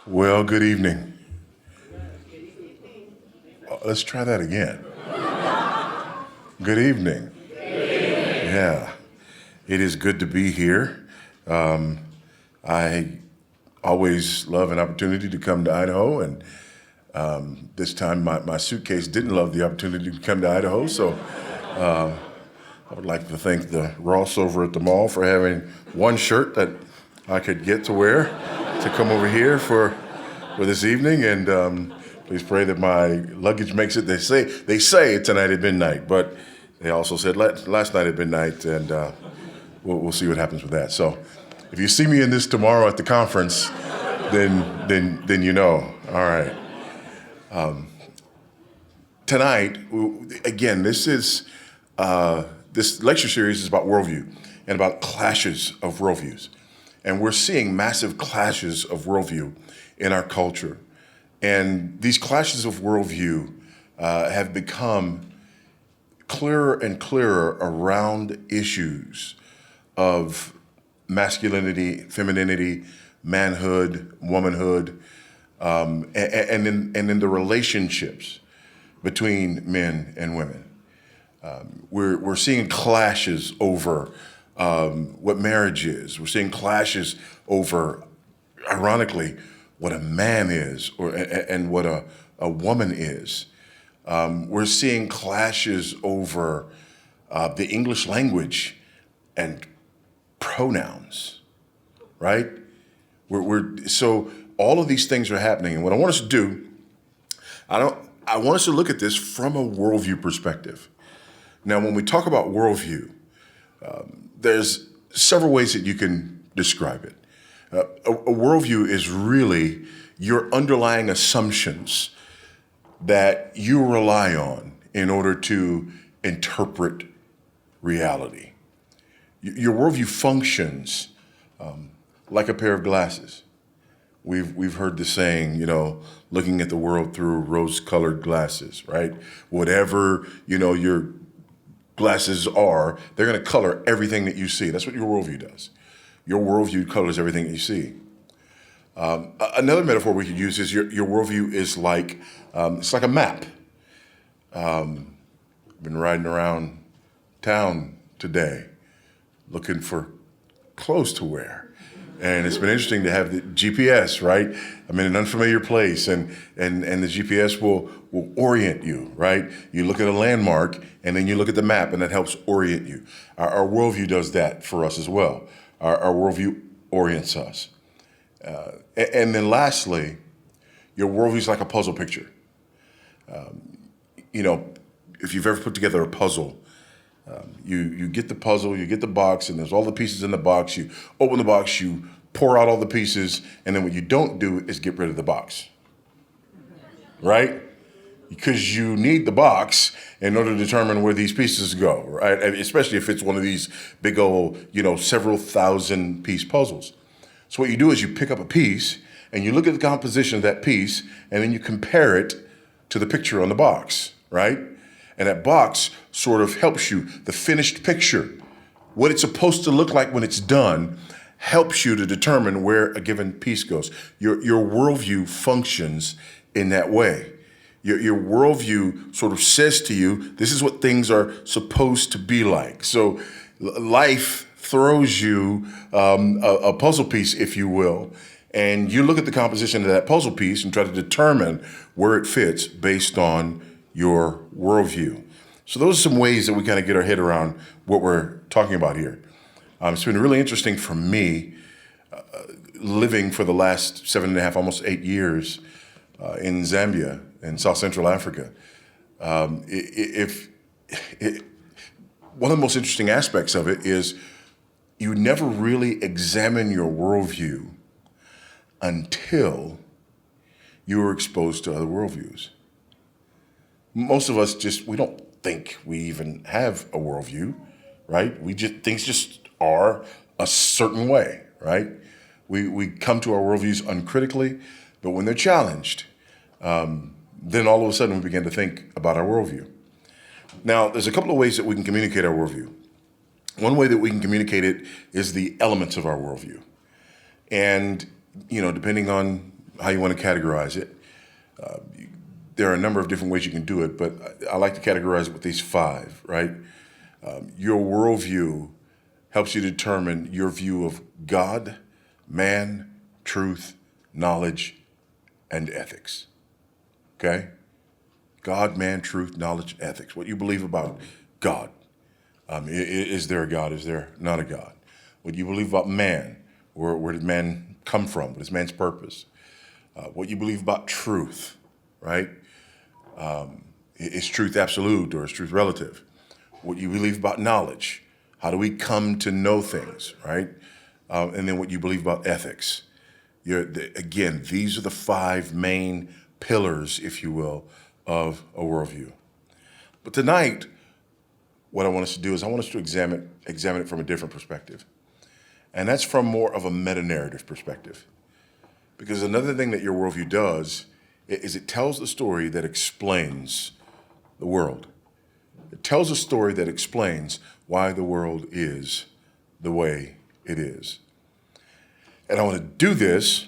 Well, good evening. Let's try that again. Good evening. Yeah, it is good to be here. I always love an opportunity to come to Idaho, and this time my suitcase didn't love the opportunity to come to Idaho, so I would like to thank the Ross over at the mall for having one shirt that I could get to wear to come over here for this evening, and please pray that my luggage makes it. They say tonight at midnight, but they also said last night at midnight, and we'll see what happens with that. So, if you see me in this tomorrow at the conference, then you know. All right. Tonight, again, this lecture series is about worldview and about clashes of worldviews, and we're seeing massive clashes of worldview in our culture. And these clashes of worldview have become clearer and clearer around issues of masculinity, femininity, manhood, womanhood, and in the relationships between men and women. We're seeing clashes over what marriage is. We're seeing clashes over, ironically, what a man is and what a woman is. We're seeing clashes over the English language and pronouns, right? So all of these things are happening, and what I want us to do, I want us to look at this from a worldview perspective. Now, when we talk about worldview, there's several ways that you can describe it. A worldview is really your underlying assumptions that you rely on in order to interpret reality. Your worldview functions like a pair of glasses. We've heard the saying, looking at the world through rose-colored glasses, right? Whatever, your glasses are, they're going to color everything that you see. That's what your worldview does. Your worldview colors everything that you see. Another metaphor we could use is your worldview is like, it's like a map. I've been riding around town today looking for clothes to wear. And it's been interesting to have the GPS, right? I'm in an unfamiliar place, and the GPS will orient you, right? You look at a landmark, and then you look at the map, and that helps orient you. Our worldview does that for us as well. Our worldview orients us. And then lastly, your worldview is like a puzzle picture. If you've ever put together a puzzle, you get the puzzle, you get the box, and there's all the pieces in the box. You open the box, you pour out all the pieces, and then what you don't do is get rid of the box, right? Because you need the box in order to determine where these pieces go, right? Especially if it's one of these big old, several thousand piece puzzles. So what you do is you pick up a piece and you look at the composition of that piece, and then you compare it to the picture on the box, right? And that box sort of helps you, the finished picture, what it's supposed to look like when it's done, helps you to determine where a given piece goes. Your worldview functions in that way. Your worldview sort of says to you, this is what things are supposed to be like. So life throws you a puzzle piece, if you will, and you look at the composition of that puzzle piece and try to determine where it fits based on your worldview. So those are some ways that we kind of get our head around what we're talking about here. It's been really interesting for me living for the last 7.5, almost 8 years in Zambia in South Central Africa. One of the most interesting aspects of it is you never really examine your worldview until you are exposed to other worldviews. Most of us we don't think we even have a worldview, right? Things just are a certain way, right? We come to our worldviews uncritically, but when they're challenged, then all of a sudden we begin to think about our worldview. Now, there's a couple of ways that we can communicate our worldview. One way that we can communicate it is the elements of our worldview. And, depending on how you want to categorize it. There are a number of different ways you can do it, but I like to categorize it with these 5, right? Your worldview helps you determine your view of God, man, truth, knowledge, and ethics. Okay? God, man, truth, knowledge, ethics. What you believe about God. Is there a God? Is there not a God? What you believe about man. Where did man come from? What is man's purpose? What you believe about truth, right? Is truth absolute or is truth relative? What you believe about knowledge. How do we come to know things, right? And then what you believe about ethics. Again, these are the 5 main pillars, if you will, of a worldview. But tonight, what I want us to do is I want us to examine it from a different perspective. And that's from more of a meta-narrative perspective. Because another thing that your worldview does is it tells the story that explains the world. It tells a story that explains why the world is the way it is. And I want to do this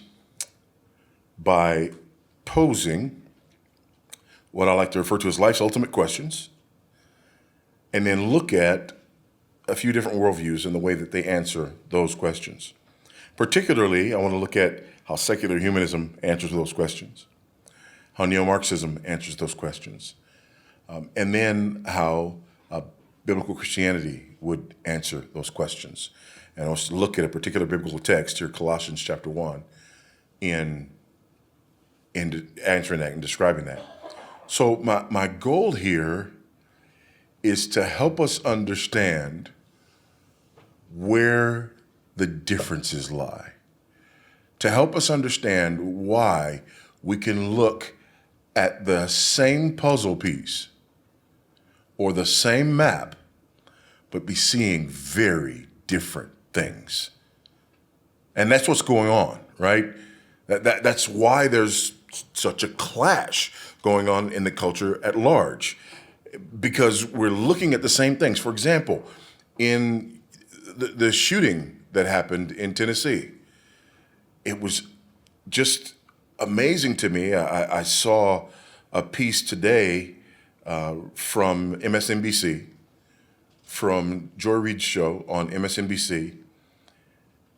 by posing what I like to refer to as life's ultimate questions, and then look at a few different worldviews and the way that they answer those questions. Particularly, I want to look at how secular humanism answers those questions, how neo-Marxism answers those questions, and then how biblical Christianity would answer those questions. And I want to look at a particular biblical text here, Colossians chapter 1, in answering that and describing that. So my goal here is to help us understand where the differences lie, to help us understand why we can look at the same puzzle piece or the same map, but be seeing very different things. And that's what's going on, right? That's why there's such a clash going on in the culture at large, because we're looking at the same things. For example, in the shooting that happened in Tennessee, it was just amazing to me. I saw a piece today from MSNBC, from Joy Reid's show on MSNBC,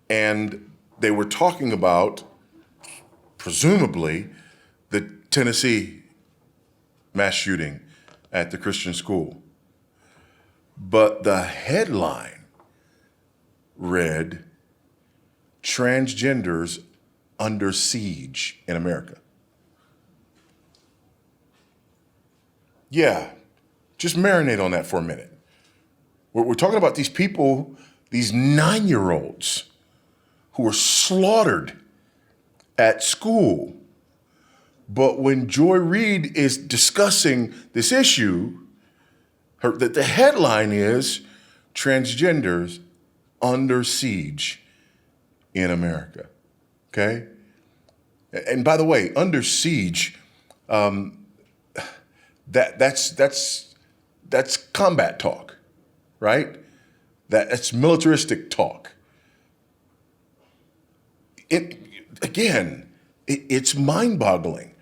and they were talking about, presumably, the Tennessee mass shooting at the Christian school. But the headline read, "Transgenders under siege in America." Yeah, just marinate on that for a minute. We're talking about these people, these 9-year-olds who were slaughtered at school. But when Joy Reid is discussing this issue, the headline is "Transgenders under siege in America." Okay? And by the way, under siege, that's combat talk, right? That's militaristic talk. It's mind-boggling,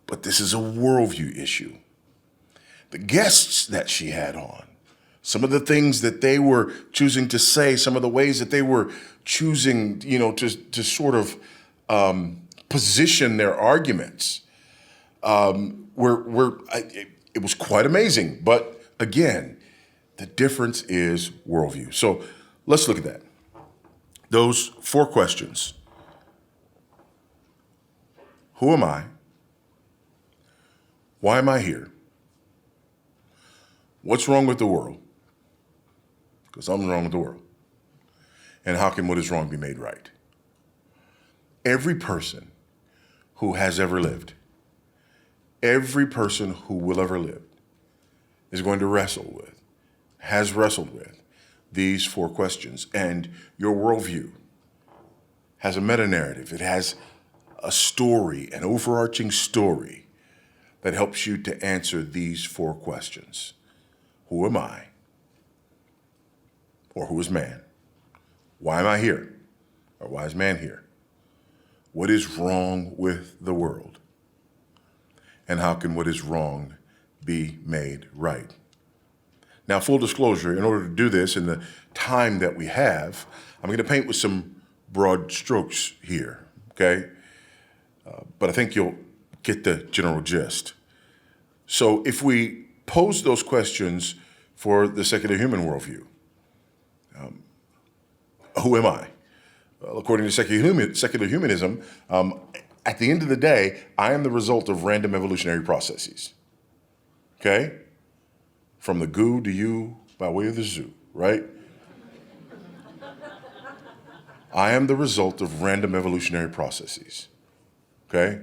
but this is a worldview issue. The guests that she had on, some of the things that they were choosing to say, some of the ways that they were choosing, to sort of position their arguments, it was quite amazing. But again, the difference is worldview. So let's look at that. Those 4 questions. Who am I? Why am I here? What's wrong with the world? Because something's wrong with the world. And how can what is wrong be made right? Every person who has ever lived, every person who will ever live, is going to has wrestled with these 4 questions. And your worldview has a meta-narrative. It has a story, an overarching story that helps you to answer these 4 questions. Who am I? Or who is man? Why am I here? Or why is man here? what is wrong with the world? And how can what is wrong be made right? Now, full disclosure, in order to do this in the time that we have, I'm going to paint with some broad strokes here, okay? But I think you'll get the general gist. So if we pose those questions for the secular human worldview, who am I? Well, according to secular humanism, at the end of the day, I am the result of random evolutionary processes, okay? From the goo to you by way of the zoo, right? I am the result of random evolutionary processes, okay?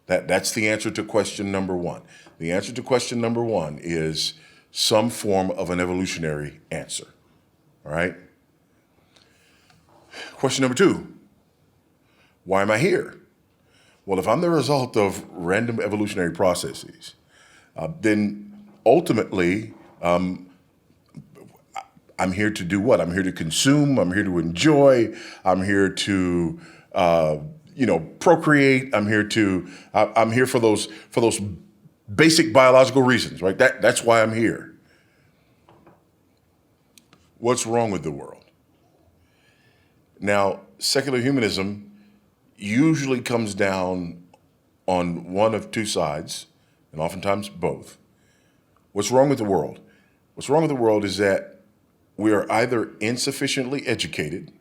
That's the answer to question number one. The answer to question number one is some form of an evolutionary answer, all right? Question number two, why am I here? Well, if I'm the result of random evolutionary processes, then ultimately, I'm here to do what? I'm here to consume, I'm here to enjoy, I'm here to, procreate, I'm here for those basic biological reasons, right? That's why I'm here. What's wrong with the world? Now, secular humanism usually comes down on one of two sides, and oftentimes both. What's wrong with the world? What's wrong with the world is that we are either insufficiently educated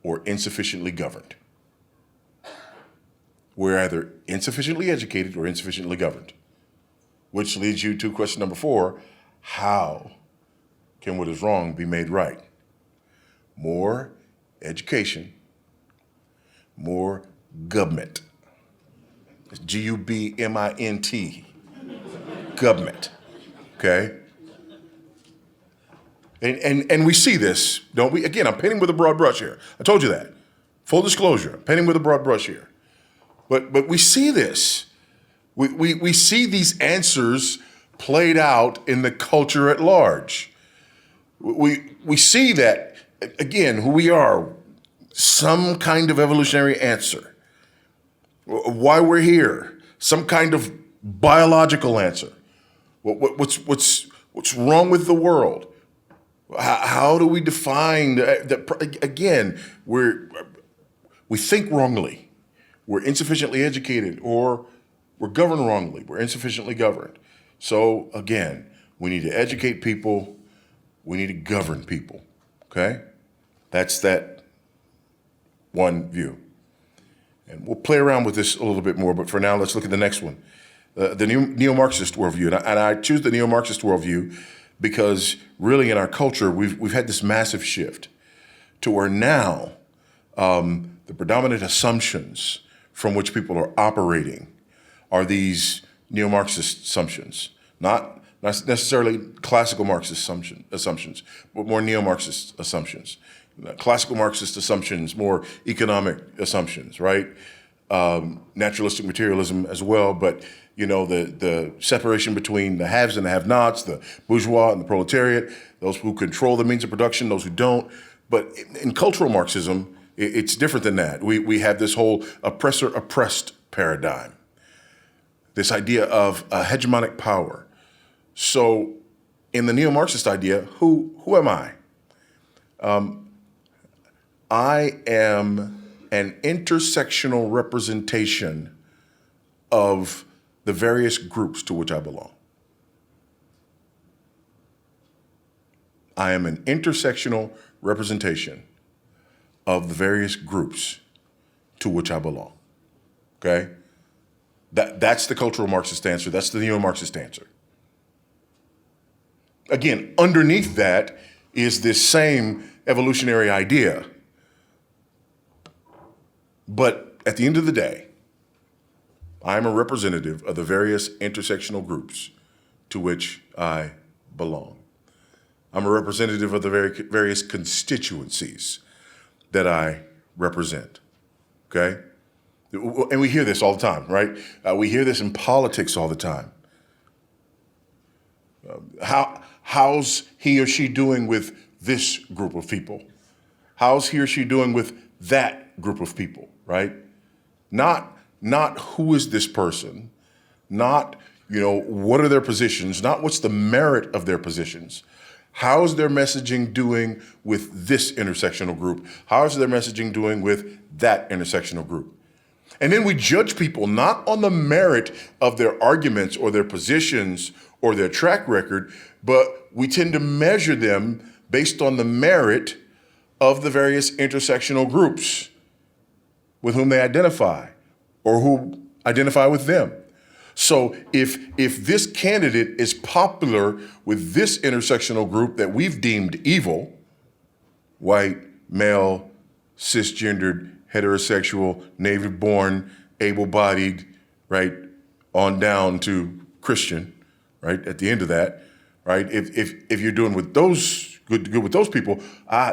or insufficiently governed. We're either insufficiently educated or insufficiently governed, which leads you to question number four, how can what is wrong be made right? More education, more government. It's G-U-B-M-I-N-T, government, okay? And we see this, don't we? Again, I'm painting with a broad brush here. I told you that. Full disclosure, I'm painting with a broad brush here. But we see this. We see these answers played out in the culture at large. We see that, again, who we are, some kind of evolutionary answer. Why we're here, some kind of biological answer. What's wrong with the world? How do we define that? Again, we think wrongly. We're insufficiently educated, or we're governed wrongly. We're insufficiently governed. So again, we need to educate people. We need to govern people, okay? That's that one view. And we'll play around with this a little bit more, but for now, let's look at the next one. The neo-Marxist worldview. And I choose the neo-Marxist worldview because really in our culture, we've had this massive shift to where now the predominant assumptions from which people are operating are these neo-Marxist assumptions, not necessarily classical Marxist assumptions, but more neo-Marxist assumptions. Classical Marxist assumptions, more economic assumptions, right? Naturalistic materialism as well, but the separation between the haves and the have-nots, the bourgeois and the proletariat, those who control the means of production, those who don't. But in cultural Marxism, it's different than that. We have this whole oppressor-oppressed paradigm, this idea of hegemonic power. So in the neo-Marxist idea, who am I? I am an intersectional representation of the various groups to which I belong. I am an intersectional representation of the various groups to which I belong, okay? That's the cultural Marxist answer. That's the neo-Marxist answer. Again, underneath that is this same evolutionary idea. But at the end of the day, I am a representative of the various intersectional groups to which I belong. I'm a representative of the various constituencies that I represent, okay? And we hear this all the time, right? We hear this in politics all the time. How's he or she doing with this group of people? How's he or she doing with that group of people, right? Not who is this person, not, what are their positions, not what's the merit of their positions. How's their messaging doing with this intersectional group? How's their messaging doing with that intersectional group? And then we judge people not on the merit of their arguments or their positions or their track record, but we tend to measure them based on the merit of the various intersectional groups with whom they identify or who identify with them. So if this candidate is popular with this intersectional group that we've deemed evil, white, male, cisgendered, heterosexual, native-born, able-bodied, right, on down to Christian, right, at the end of that, right, if you're doing with those good with those people,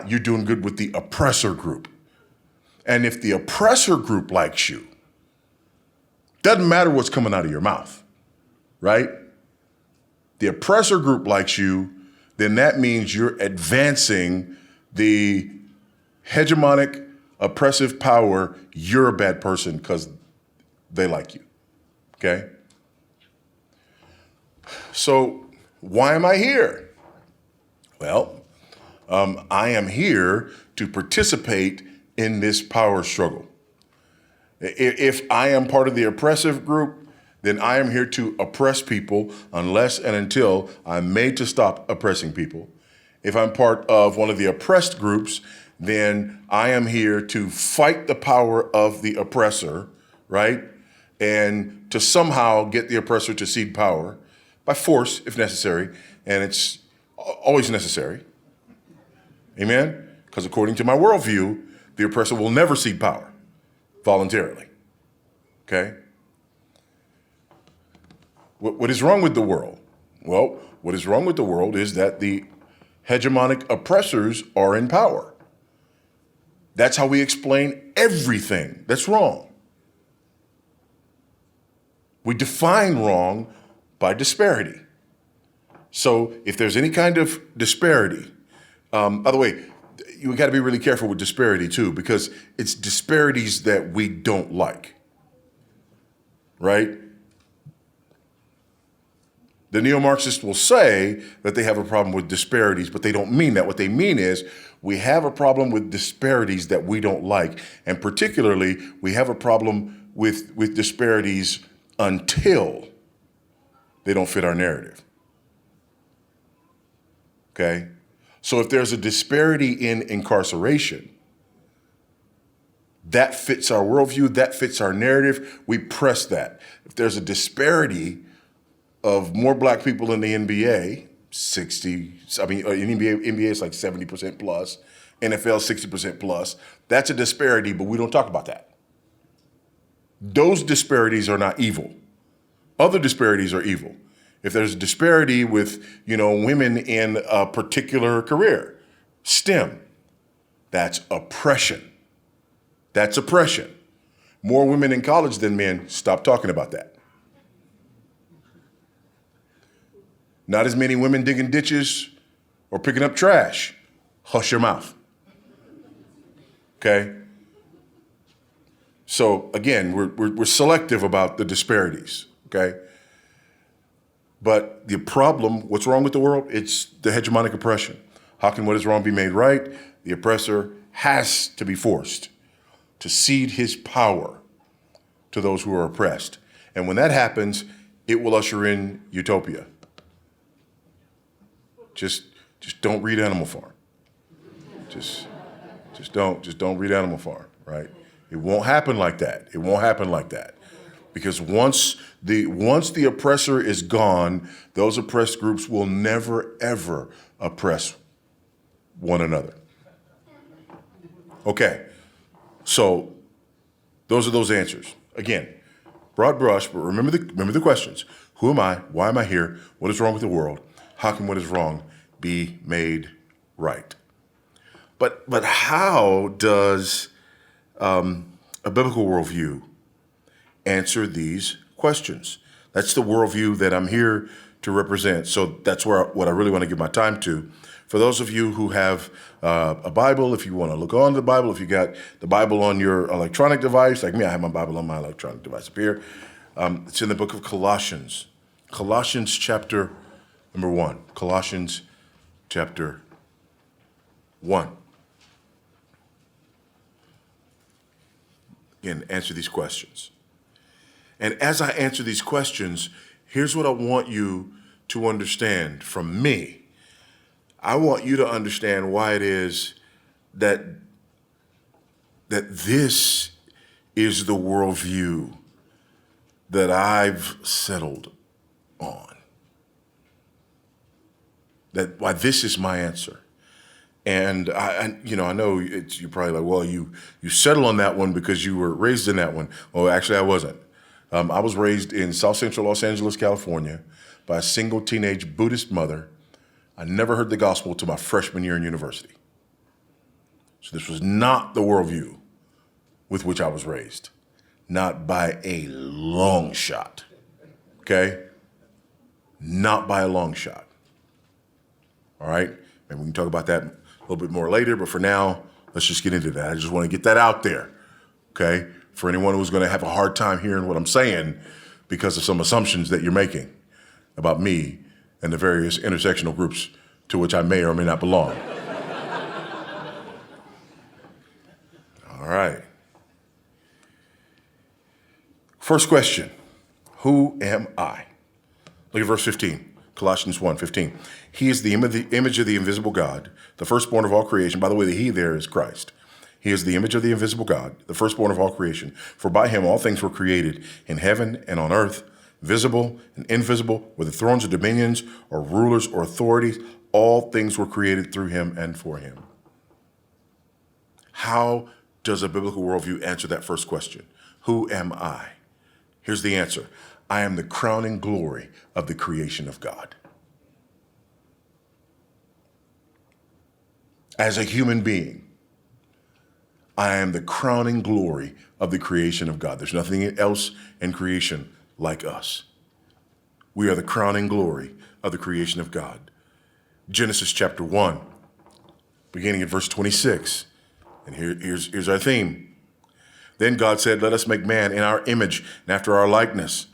you're doing good with the oppressor group. And if the oppressor group likes you, doesn't matter what's coming out of your mouth, right? The oppressor group likes you, then that means you're advancing the hegemonic oppressive power. You're a bad person because they like you, okay? So why am I here? Well, I am here to participate in this power struggle. If I am part of the oppressive group, then I am here to oppress people unless and until I'm made to stop oppressing people. If I'm part of one of the oppressed groups, then I am here to fight the power of the oppressor, right? And to somehow get the oppressor to cede power by force if necessary, and it's always necessary. Amen? Because according to my worldview, the oppressor will never cede power voluntarily, okay? What is wrong with the world? Well, what is wrong with the world is that the hegemonic oppressors are in power. That's how we explain everything that's wrong. We define wrong by disparity. So if there's any kind of disparity, by the way, we got to be really careful with disparity too, because it's disparities that we don't like, right? The neo-Marxists will say that they have a problem with disparities, but they don't mean that. What they mean is we have a problem with disparities that we don't like. And particularly, we have a problem with disparities until they don't fit our narrative. Okay? So if there's a disparity in incarceration, that fits our worldview, that fits our narrative, we press that. If there's a disparity of more black people in the NBA, NBA is like 70% plus, NFL 60% plus, that's a disparity, but we don't talk about that. Those disparities are not evil. Other disparities are evil. If there's a disparity with, women in a particular career, STEM, that's oppression. That's oppression. More women in college than men, stop talking about that. Not as many women digging ditches or picking up trash, hush your mouth. Okay? So again, we're selective about the disparities, okay? But the problem, what's wrong with the world? It's the hegemonic oppression. How can what is wrong be made right? The oppressor has to be forced to cede his power to those who are oppressed. And when that happens, it will usher in utopia. Just don't read Animal Farm. Just don't read Animal Farm, right? It won't happen like that. It won't happen like that. Because once the oppressor is gone, those oppressed groups will never, ever oppress one another. Okay, so those are those answers. Again, broad brush, but remember the questions. Who am I? Why am I here? What is wrong with the world? How can what is wrong be made right? But how does a biblical worldview answer these questions? That's the worldview that I'm here to represent. So that's what I really want to give my time to. For those of you who have a Bible, if you want to look on the Bible, if you got the Bible on your electronic device, like me, I have my Bible on my electronic device up here. It's in the book of Colossians. Colossians chapter number 1. Colossians chapter 1. Again, answer these questions. And as I answer these questions, here's what I want you to understand from me. I want you to understand why it is that this is the worldview that I've settled on. Why this is my answer. And I know you're probably like, well, you settle on that one because you were raised in that one. Well, actually, I wasn't. I was raised in South Central Los Angeles, California, by a single teenage Buddhist mother. I never heard the gospel till my freshman year in university. So this was not the worldview with which I was raised. Not by a long shot. Okay? Not by a long shot. All right? And we can talk about that a little bit more later, but for now, let's just get into that. I just want to get that out there. Okay? For anyone who's going to have a hard time hearing what I'm saying because of some assumptions that you're making about me and the various intersectional groups to which I may or may not belong. All right. First question, who am I? Look at verse 15, Colossians 1:15. He is the image of the invisible God, the firstborn of all creation. By the way, the he there is Christ. He is the image of the invisible God, the firstborn of all creation. For by him all things were created in heaven and on earth, visible and invisible, whether thrones or dominions or rulers or authorities. All things were created through him and for him. How does a biblical worldview answer that first question? Who am I? Here's the answer. I am the crowning glory of the creation of God. As a human being, I am the crowning glory of the creation of God. There's nothing else in creation like us. We are the crowning glory of the creation of God. Genesis chapter 1, beginning at verse 26. And here's our theme. Then God said, let us make man in our image and after our likeness,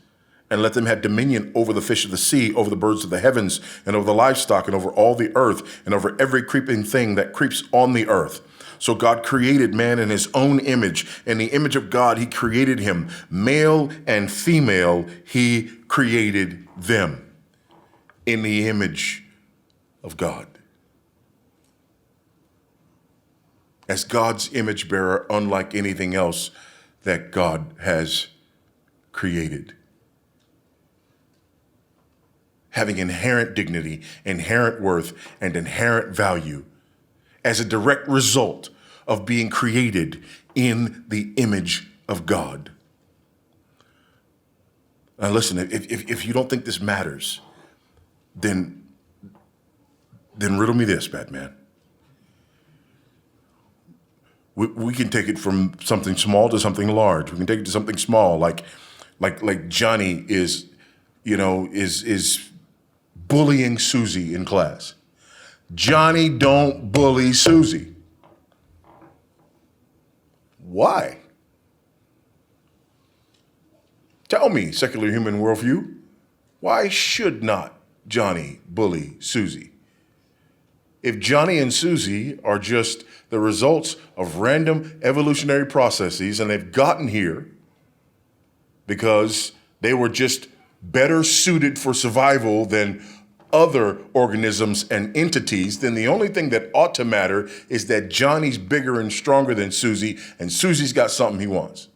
and let them have dominion over the fish of the sea, over the birds of the heavens, and over the livestock, and over all the earth, and over every creeping thing that creeps on the earth. So God created man in his own image. In the image of God, he created him. Male and female, he created them in the image of God. As God's image bearer, unlike anything else that God has created. Having inherent dignity, inherent worth, and inherent value as a direct result of being created in the image of God. Now listen, if you don't think this matters, then riddle me this, Batman. We can take it from something small to something large. We can take it to something small, like Johnny is bullying Susie in class. Johnny don't bully Susie. Why? Tell me, secular human worldview, why should not Johnny bully Susie? If Johnny and Susie are just the results of random evolutionary processes and they've gotten here because they were just better suited for survival than other organisms and entities, then the only thing that ought to matter is that Johnny's bigger and stronger than Susie, and Susie's got something he wants.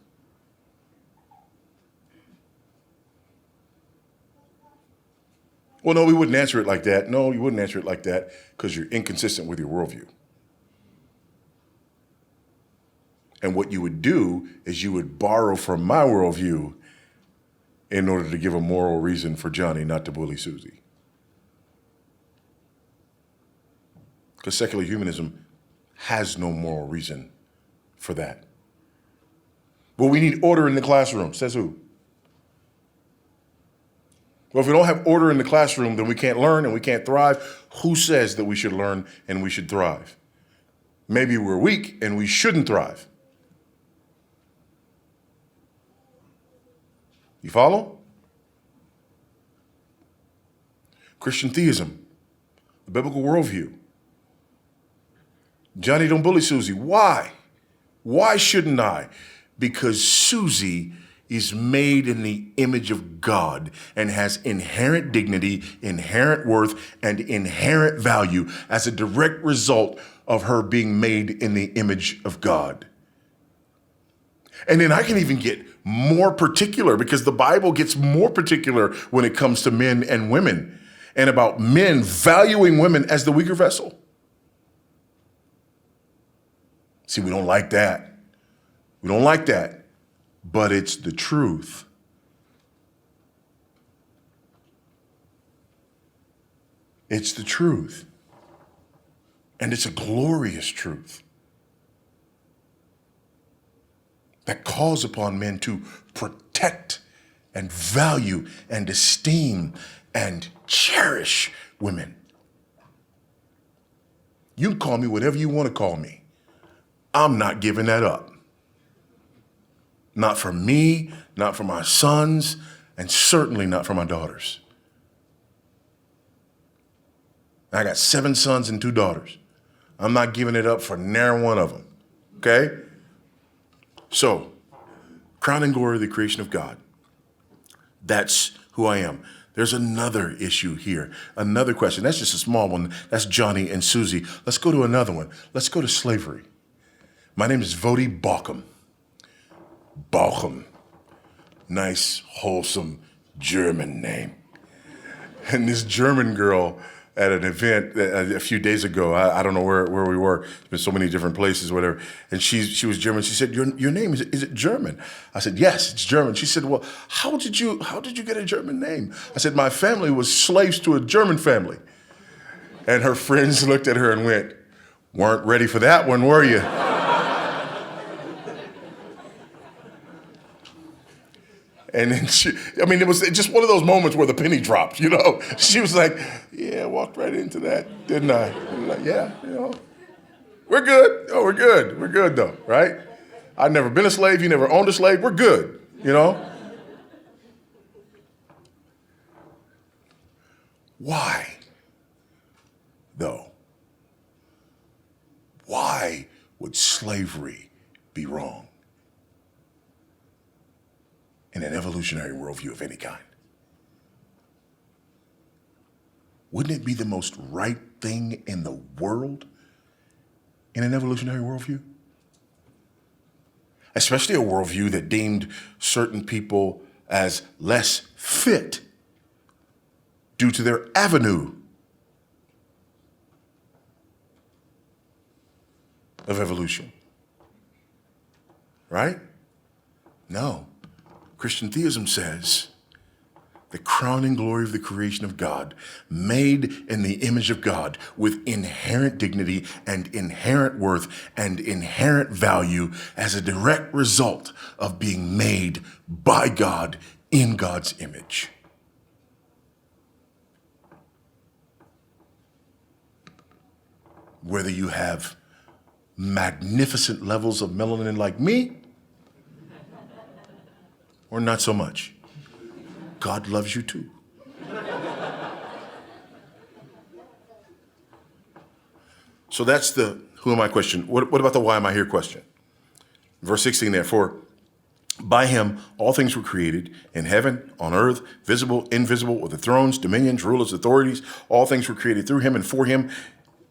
Well, no, we wouldn't answer it like that. No, you wouldn't answer it like that because you're inconsistent with your worldview. And what you would do is you would borrow from my worldview in order to give a moral reason for Johnny not to bully Susie. Because secular humanism has no moral reason for that. Well, we need order in the classroom. Says who? Well, if we don't have order in the classroom, then we can't learn and we can't thrive. Who says that we should learn and we should thrive? Maybe we're weak and we shouldn't thrive. You follow? Christian theism, the biblical worldview. Johnny, don't bully Susie. Why? Why shouldn't I? Because Susie is made in the image of God and has inherent dignity, inherent worth, and inherent value as a direct result of her being made in the image of God. And then I can even get more particular, because the Bible gets more particular when it comes to men and women, and about men valuing women as the weaker vessel. See, we don't like that. We don't like that, but it's the truth. It's the truth. And it's a glorious truth that calls upon men to protect and value and esteem and cherish women. You can call me whatever you want to call me. I'm not giving that up. Not for me, not for my sons, and certainly not for my daughters. I got 7 sons and 2 daughters. I'm not giving it up for near one of them, okay? So, crown and glory of the creation of God. That's who I am. There's another issue here, another question. That's just a small one. That's Johnny and Susie. Let's go to another one. Let's go to slavery. My name is Voddie Baucham. Baucham. Nice, wholesome German name. And this German girl at an event a few days ago, I don't know where we were. There's been so many different places, whatever. And she was German. She said, your name, is it German? I said, yes, it's German. She said, well, how did you get a German name? I said, my family was slaves to a German family. And her friends looked at her and went, weren't ready for that one, were you? And then it was just one of those moments where the penny dropped, you know? She was like, yeah, I walked right into that, didn't I? I'm like, yeah, you know, we're good. Oh, we're good. We're good though, right? I've never been a slave. You never owned a slave. We're good, you know? Why, though? Why would slavery be wrong in an evolutionary worldview of any kind? Wouldn't it be the most right thing in the world in an evolutionary worldview? Especially a worldview that deemed certain people as less fit due to their avenue of evolution. Right? No. Christian theism says the crowning glory of the creation of God, made in the image of God with inherent dignity and inherent worth and inherent value as a direct result of being made by God in God's image. Whether you have magnificent levels of melanin like me, or not so much, God loves you too. So that's the who am I question. What about the why am I here question? Verse 16, therefore, by him all things were created, in heaven, on earth, visible, invisible, whether thrones, dominions, rulers, authorities. All things were created through him and for him.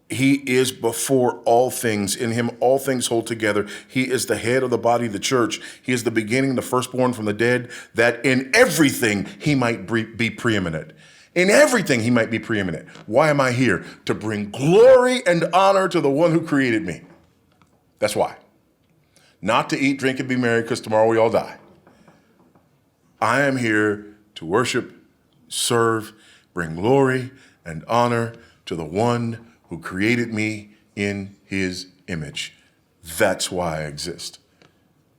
He is before all things. In him all things hold together. He is the head of the body, the church. He is the beginning, the firstborn from the dead, that in everything he might be preeminent. In everything he might be preeminent. Why am I here? To bring glory and honor to the one who created me. That's why. Not to eat, drink, and be merry, because tomorrow we all die. I am here to worship, serve, bring glory and honor to the one who created me in his image. That's why I exist.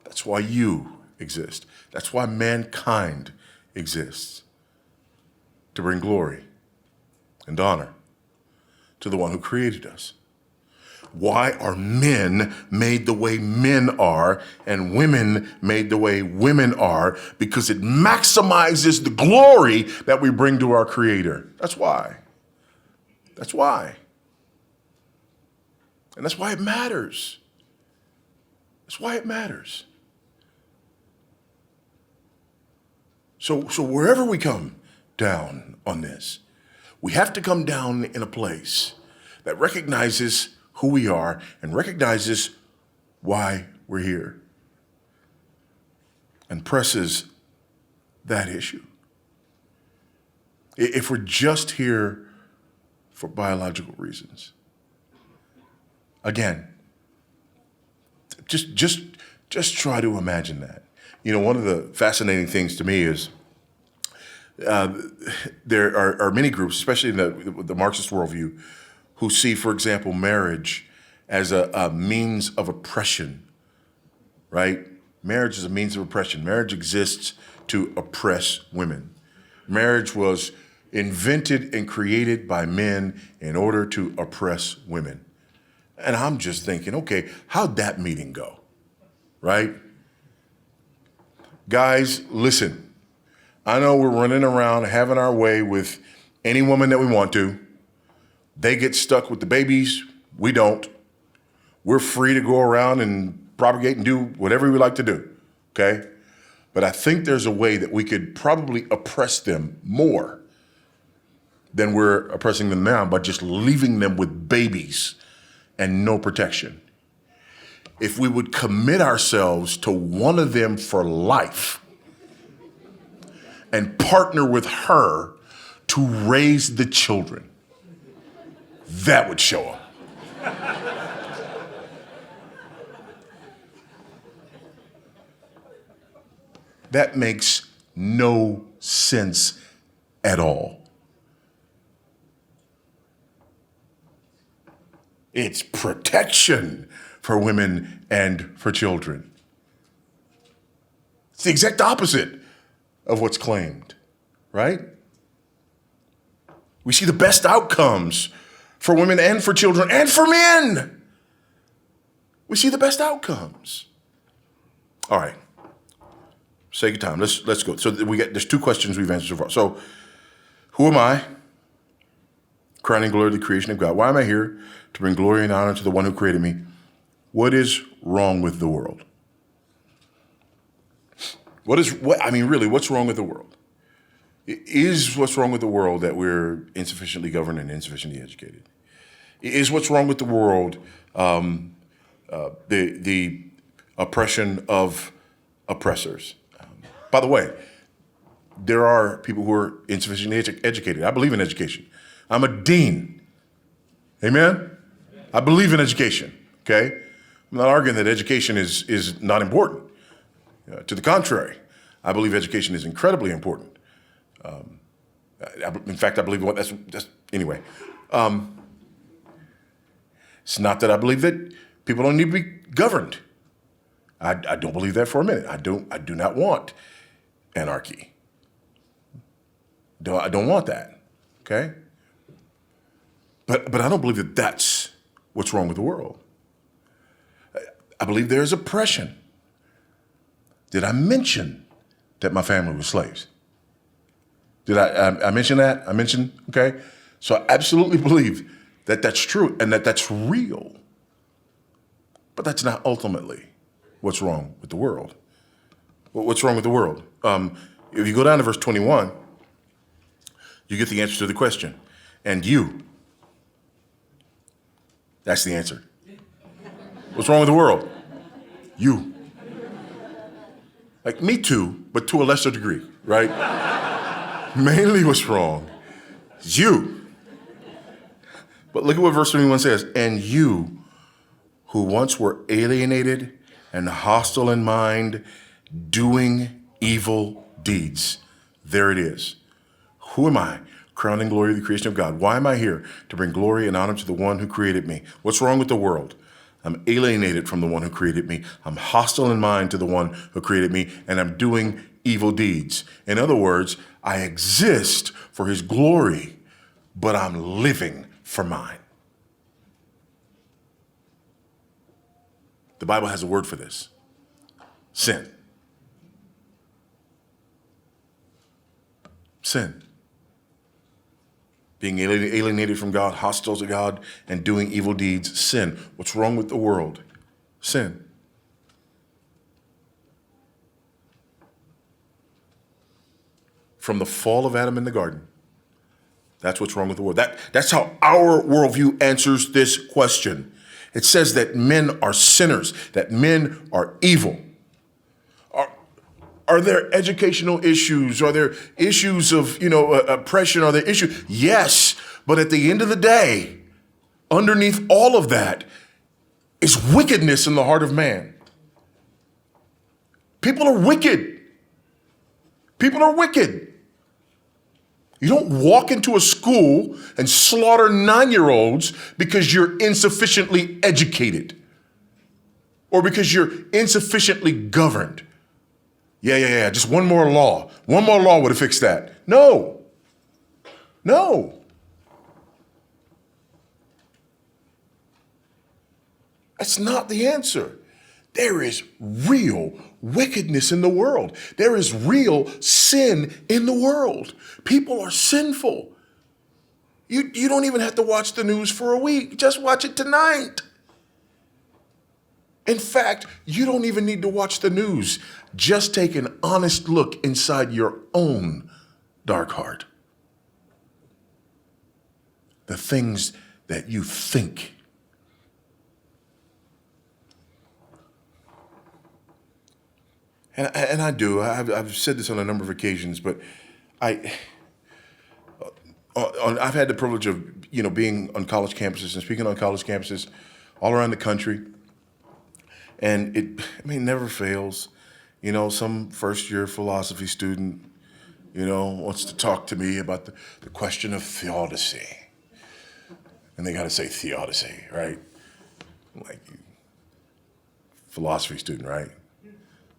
That's why you exist. That's why mankind exists. to bring glory and honor to the one who created us. Why are men made the way men are and women made the way women are? Because it maximizes the glory that we bring to our Creator. That's why. That's why. And that's why it matters. That's why it matters. So wherever we come down on this, we have to come down in a place that recognizes who we are and recognizes why we're here and presses that issue. If we're just here for biological reasons, again, just try to imagine that. You know, one of the fascinating things to me is there are many groups, especially in the Marxist worldview, who see, for example, marriage as a means of oppression, right? Marriage is a means of oppression. Marriage exists to oppress women. Marriage was invented and created by men in order to oppress women. And I'm just thinking, okay, how'd that meeting go, right? Guys, listen, I know we're running around having our way with any woman that we want to. They get stuck with the babies, we don't. We're free to go around and propagate and do whatever we like to do, okay? But I think there's a way that we could probably oppress them more than we're oppressing them now by just leaving them with babies and no protection. If we would commit ourselves to one of them for life and partner with her to raise the children, that would show them. That makes no sense at all. It's protection for women and for children. It's the exact opposite of what's claimed, right? We see the best outcomes for women and for children and for men. We see the best outcomes. All right. Sake of time, let's go. So there's two questions we've answered so far. So, who am I? Crowning glory to the creation of God. Why am I here? To bring glory and honor to the one who created me. What is wrong with the world? What's wrong with the world? Is what's wrong with the world that we're insufficiently governed and insufficiently educated? Is what's wrong with the world the oppression of oppressors? By the way, there are people who are insufficiently educated. I believe in education. I'm a dean. Amen? I believe in education, okay? I'm not arguing that education is not important. To the contrary, I believe education is incredibly important. In fact, I believe anyway. It's not that I believe that people don't need to be governed. I don't believe that for a minute. I do not want anarchy. I don't want that, okay? But I don't believe that that's what's wrong with the world. I believe there is oppression. Did I mention that my family was slaves? Did I mention that? Okay? So I absolutely believe that that's true and that that's real. But that's not ultimately what's wrong with the world. What's wrong with the world? If you go down to verse 21, you get the answer to the question. And you. That's the answer. What's wrong with the world? You. Like me too, but to a lesser degree, right? Mainly what's wrong is you. But look at what verse 21 says. And you, who once were alienated and hostile in mind, doing evil deeds. There it is. Who am I? Crowning glory to the creation of God. Why am I here? To bring glory and honor to the one who created me. What's wrong with the world? I'm alienated from the one who created me. I'm hostile in mind to the one who created me, and I'm doing evil deeds. In other words, I exist for his glory, but I'm living for mine. The Bible has a word for this: sin. Sin. Being alienated from God, hostile to God, and doing evil deeds. Sin. What's wrong with the world? Sin. From the fall of Adam in the garden, that's what's wrong with the world. That's how our worldview answers this question. It says that men are sinners, that men are evil. Are there educational issues? Are there issues of, oppression? Are there issues? Yes, but at the end of the day, underneath all of that is wickedness in the heart of man. People are wicked. People are wicked. You don't walk into a school and slaughter 9-year-olds because you're insufficiently educated or because you're insufficiently governed. Yeah. Just one more law. One more law would have fixed that. No. That's not the answer. There is real wickedness in the world. There is real sin in the world. People are sinful. You don't even have to watch the news for a week. Just watch it tonight. In fact, you don't even need to watch the news. Just take an honest look inside your own dark heart. The things that you think. And I do. I've said this on a number of occasions, but I've had the privilege of being on college campuses and speaking on college campuses all around the country. And it never fails. Some first-year philosophy student, wants to talk to me about the question of theodicy. And they got to say theodicy, right? I'm like, philosophy student, right?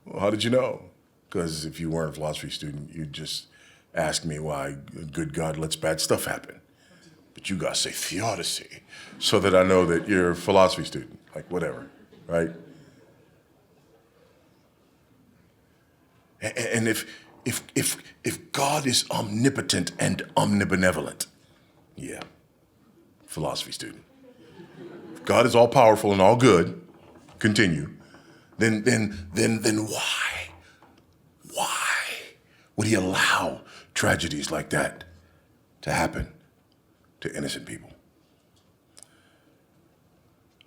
Well, how did you know? Because if you weren't a philosophy student, you'd just ask me why a good God lets bad stuff happen. But you got to say theodicy so that I know that you're a philosophy student, like whatever, right? And if God is omnipotent and omnibenevolent, yeah, philosophy student. If God is all powerful and all good, continue. Then why would he allow tragedies like that to happen to innocent people?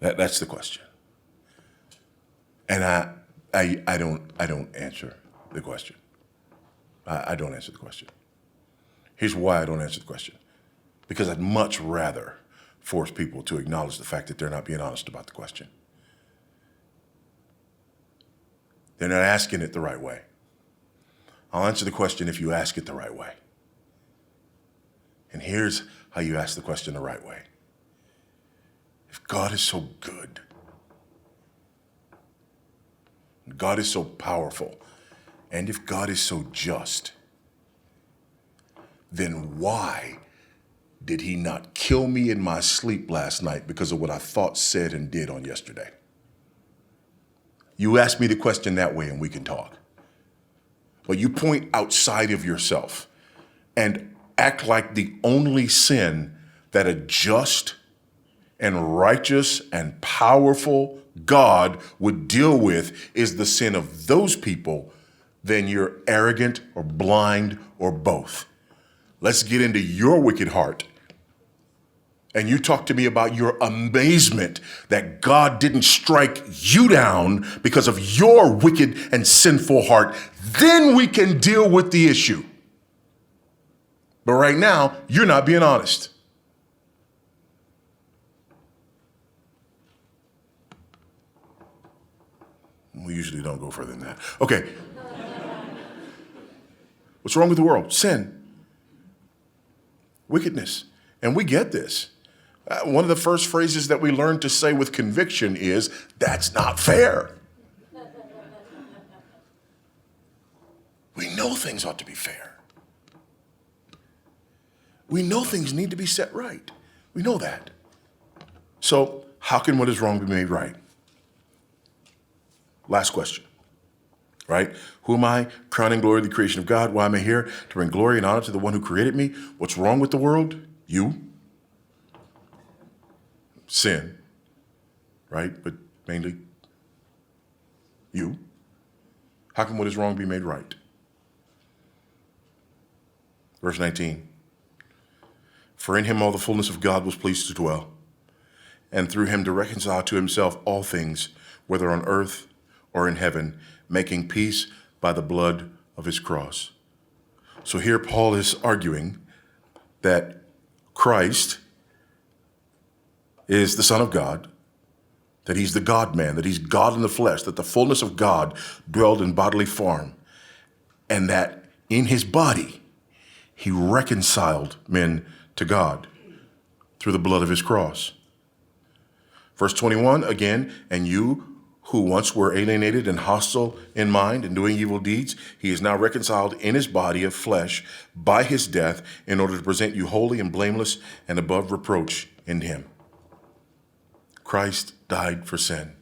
That's the question. And I don't answer the question. I don't answer the question. Here's why I don't answer the question. Because I'd much rather force people to acknowledge the fact that they're not being honest about the question. They're not asking it the right way. I'll answer the question if you ask it the right way. And here's how you ask the question the right way. If God is so good, God is so powerful, and if God is so just, then why did he not kill me in my sleep last night because of what I thought, said, and did on yesterday? You ask me the question that way and we can talk. But you point outside of yourself and act like the only sin that a just and righteous and powerful God would deal with is the sin of those people, then you're arrogant or blind or both. Let's get into your wicked heart. And you talk to me about your amazement that God didn't strike you down because of your wicked and sinful heart. Then we can deal with the issue. But right now, you're not being honest. We usually don't go further than that. Okay. What's wrong with the world? Sin. Wickedness. And we get this. One of the first phrases that we learn to say with conviction is, that's not fair. We know things ought to be fair. We know things need to be set right. We know that. So how can what is wrong be made right? Last question, right? Who am I? Crowning glory of the creation of God. Why am I here? To bring glory and honor to the one who created me. What's wrong with the world? You. Sin, right? But mainly you. How can what is wrong be made right? Verse 19. For in him all the fullness of God was pleased to dwell, and through him to reconcile to himself all things, whether on earth or in heaven, making peace by the blood of his cross. So here Paul is arguing that Christ is the Son of God, that he's the God-man, that he's God in the flesh, that the fullness of God dwelled in bodily form, and that in his body he reconciled men to God through the blood of his cross. Verse 21, again, and you who once were alienated and hostile in mind and doing evil deeds, he is now reconciled in his body of flesh by his death in order to present you holy and blameless and above reproach in him. Christ died for sin,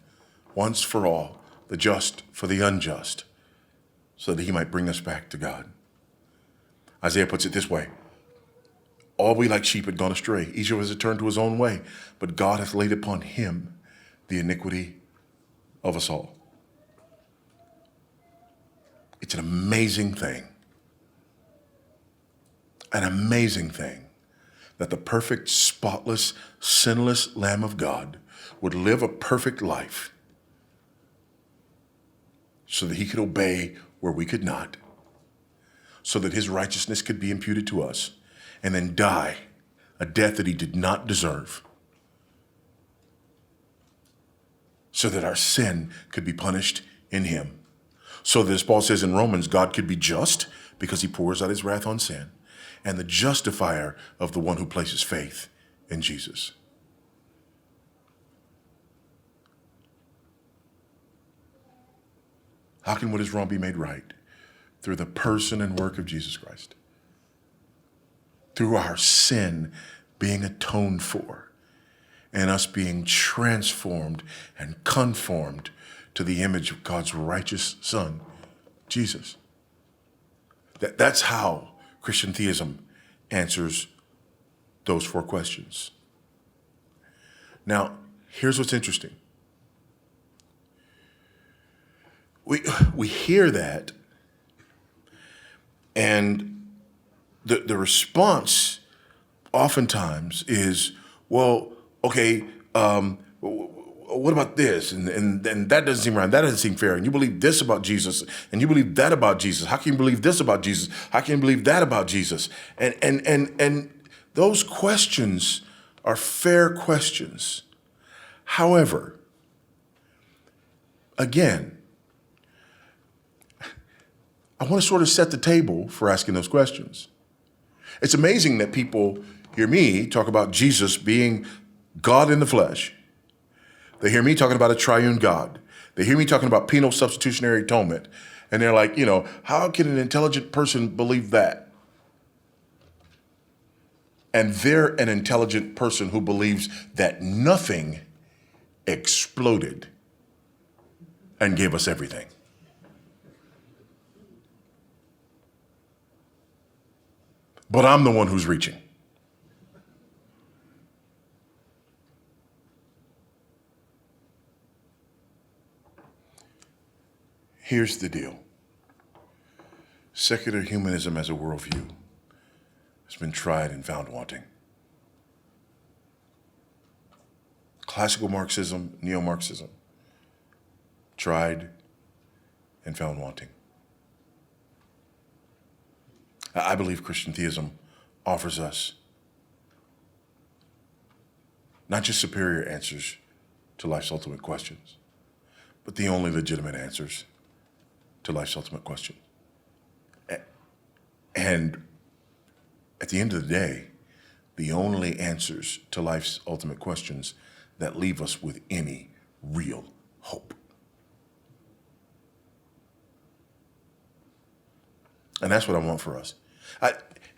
once for all, the just for the unjust, so that he might bring us back to God. Isaiah puts it this way: all we like sheep had gone astray. Each of us had turned to his own way, but God hath laid upon him the iniquity of us all. It's an amazing thing that the perfect, spotless, sinless Lamb of God would live a perfect life so that he could obey where we could not, so that his righteousness could be imputed to us, and then die a death that he did not deserve, so that our sin could be punished in him. So that, as Paul says in Romans, God could be just because he pours out his wrath on sin, and the justifier of the one who places faith in Jesus. How can what is wrong be made right? Through the person and work of Jesus Christ. Through our sin being atoned for, and us being transformed and conformed to the image of God's righteous Son, Jesus. That's how Christian theism answers those four questions. Now, here's what's interesting. We hear that, and the response oftentimes is, well, okay, what about this? And that doesn't seem right. That doesn't seem fair. And you believe this about Jesus, and you believe that about Jesus. How can you believe this about Jesus? How can you believe that about Jesus? And those questions are fair questions. However, again, I want to sort of set the table for asking those questions. It's amazing that people hear me talk about Jesus being God in the flesh. They hear me talking about a triune God. They hear me talking about penal substitutionary atonement. And they're like, how can an intelligent person believe that? And they're an intelligent person who believes that nothing exploded and gave us everything. But I'm the one who's reaching. Here's the deal. Secular humanism as a worldview has been tried and found wanting. Classical Marxism, neo-Marxism, tried and found wanting. I believe Christian theism offers us not just superior answers to life's ultimate questions, but the only legitimate answers to life's ultimate question. And at the end of the day, the only answers to life's ultimate questions that leave us with any real hope. And that's what I want for us.